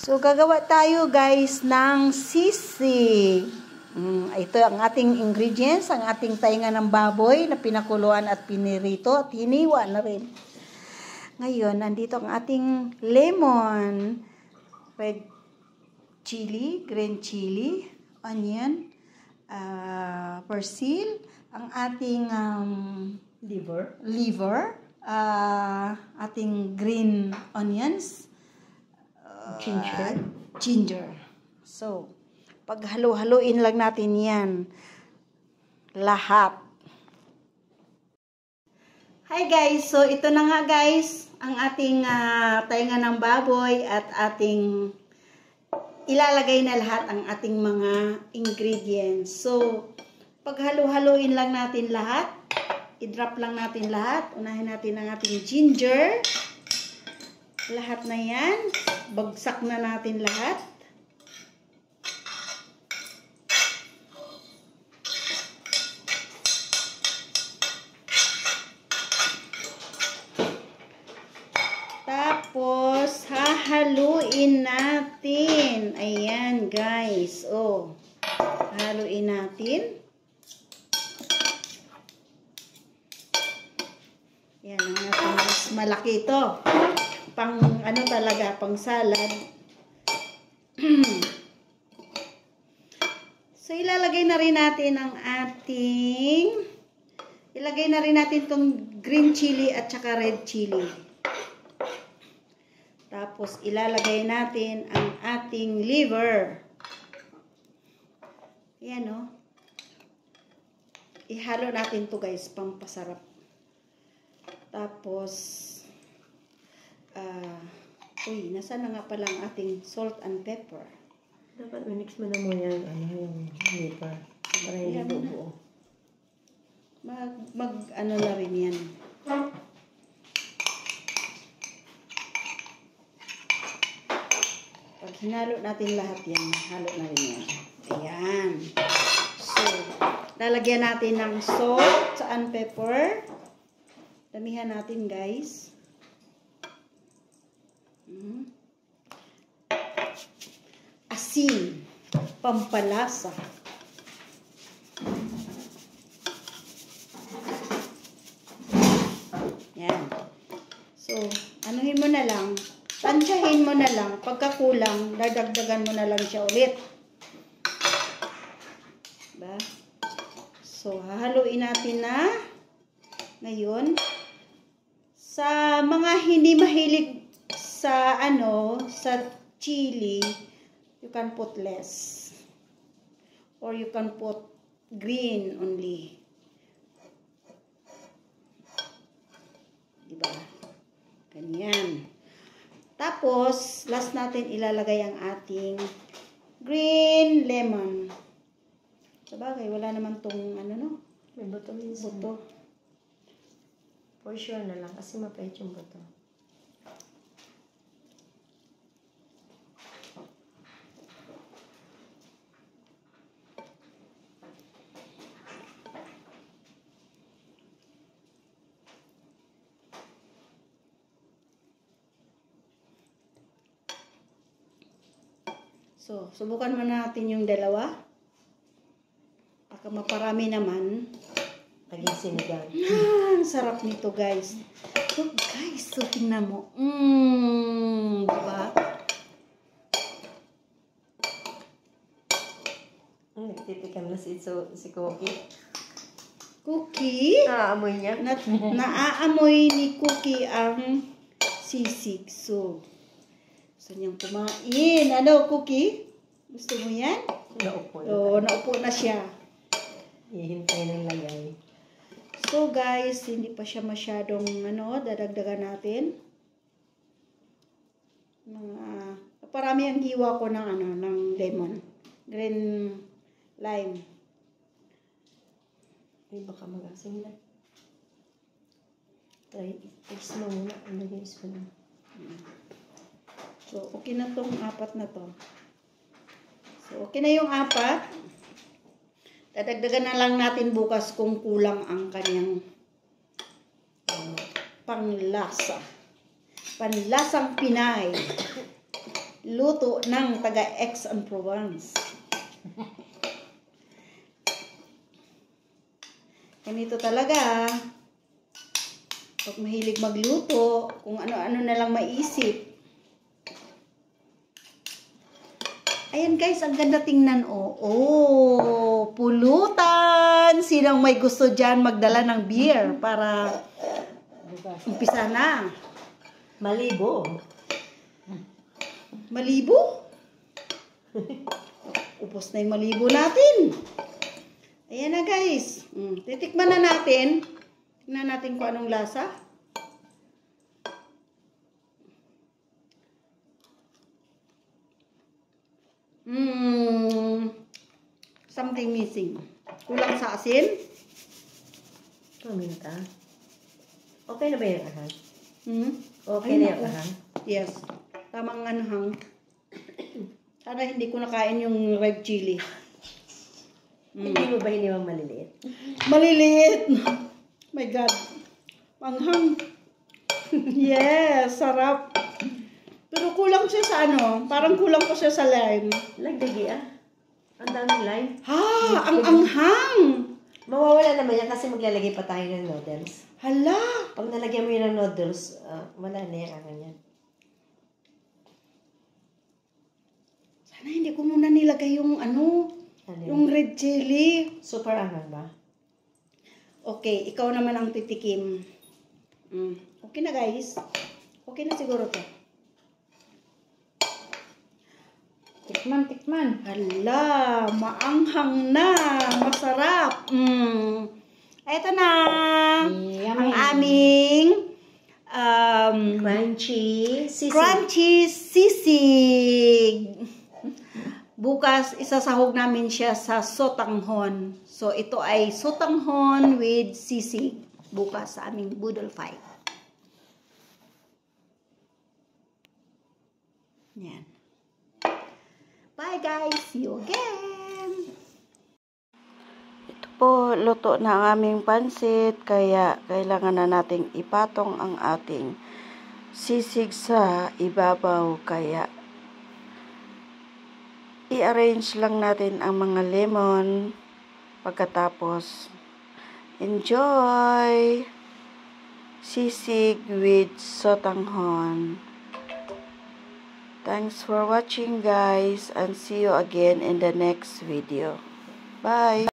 So, gagawa tayo guys ng sisig. Ito ang ating ingredients, ang ating tainga ng baboy na pinakuluan at pinirito at hiniwa na rin. Ngayon, nandito ang ating lemon, red chili, green chili, onion, persil, ang ating liver, ating green onions, ginger. So, paghalo-haloin lang natin yan. Lahat. Hi guys! So, ito na nga guys, ang ating tainga ng baboy at ating ilalagay na lahat ang ating mga ingredients. So, paghalo-haloin lang natin lahat. I-drop lang natin lahat. Unahin natin ang ating ginger. Lahat na yan. Bagsak na natin lahat. Tapos, hahaluin natin. Ayan, guys. Oh, haluin natin. Yan, ang ating mas malaki ito. Pang, ano talaga, pang salad. So, ilalagay na rin natin ang ating, ilagay na rin natin itong green chili at saka red chili. Tapos, ilalagay natin ang ating liver. Ayan, o. Ihalo natin to guys, pampasarap. Tapos, nasaan na nga pala ang ating salt and pepper? Dapat minix mo na mo yan, yung liver. Para hindi buo. Ano na rin yan. Pag hinalo natin lahat yan, halo na rin yan. Ayan. So, lalagyan natin ng salt and pepper. Damihan natin guys. Asin, pampalasa. Yan. So, anuhin mo na lang, tansyahin mo na lang, pagkakulang, dadagdagan mo na lang siya ulit. Diba? So, hahaluin natin na ngayon. Sa mga hindi mahilig sa sa chili, you can put less. Or you can put green only. Diba? Ganyan. Tapos, last natin ilalagay ang ating green lemon. Sabagay, wala naman tong May buto minsan. buto. For sure na lang kasi mapait yung buto. So, subukan muna natin yung dalawa. Baka maparami naman. Laging sinigang. Ang sarap nito, guys. So, guys, so tingnan mo. Diba? Nagtitikam na si Cookie. Cookie? Naamoy niya. Naaamoy ni Cookie ang sisig. So, gusto niyang kumain. Ano, Cookie? Gusto mo yan? Naupo na. Oo, naupo na siya. Ihintay ng lagay. So guys, hindi pa siya masyadong dadagdagan natin. Parami ang hiwa ko ng ng lemon. Green lime. Ay, baka mag-asing na. Try, taste mo muna. Ano yung spoon? So, okay na tong apat na to. So, okay na yung apat. Dadagdagan na lang natin bukas kung kulang ang kanyang panglasa. Panlasang Pinay. luto ng taga Aix-en-Provence. Ganito talaga. Pag mahilig magluto, kung ano-ano na lang maisip. Ayan guys, ang ganda tingnan. Oh, pulutan. Sinong may gusto dyan magdala ng beer para umpisa na. Malibo. Malibo? Upos na yung malibo natin. Ayan na guys. Titikman na natin. Tingnan natin kung anong lasa. Something missing. Kulang sa asin. Paminta. Okay na ba yung ahang? Okay Ay, na yung naku. ahang? Yes. Tamang anhang. Sana hindi ko nakain yung red chili. Hindi mo ba hiniwang maliliit? Maliliit. My God. Panghang. Yes, sarap. Pero kulang siya sa ano, parang kulang pa siya sa lime. Lagdagi ah. Ang daming lime. Ha, ang anghang. Mawawala naman yan kasi maglalagay pa tayo ng noodles. Hala. Pag nalagyan mo yun ng noodles, wala na yung ahang yan. Sana hindi ko muna nilagay yung ano, Ano yung yun? red chili. Super ahang ba? Okay, ikaw naman ang titikim. Okay na guys. Okay na siguro to. Tikman, tikman. Hala, maanghang na, masarap. Ito na. Yummy. Ang aming Crunchy. crunchy sisig. Bukas, isasahog namin siya sa sotanghon. So, ito ay sotanghon with sisig. Bukas sa aming Boodle Fight. Yan. Bye guys! See you again! Ito po, luto na ang aming pansit. Kaya, kailangan na nating ipatong ang ating sisig sa ibabaw. Kaya, i-arrange lang natin ang mga lemon. Pagkatapos, enjoy! Sisig with sotanghon. Thanks for watching guys and see you again in the next video. Bye!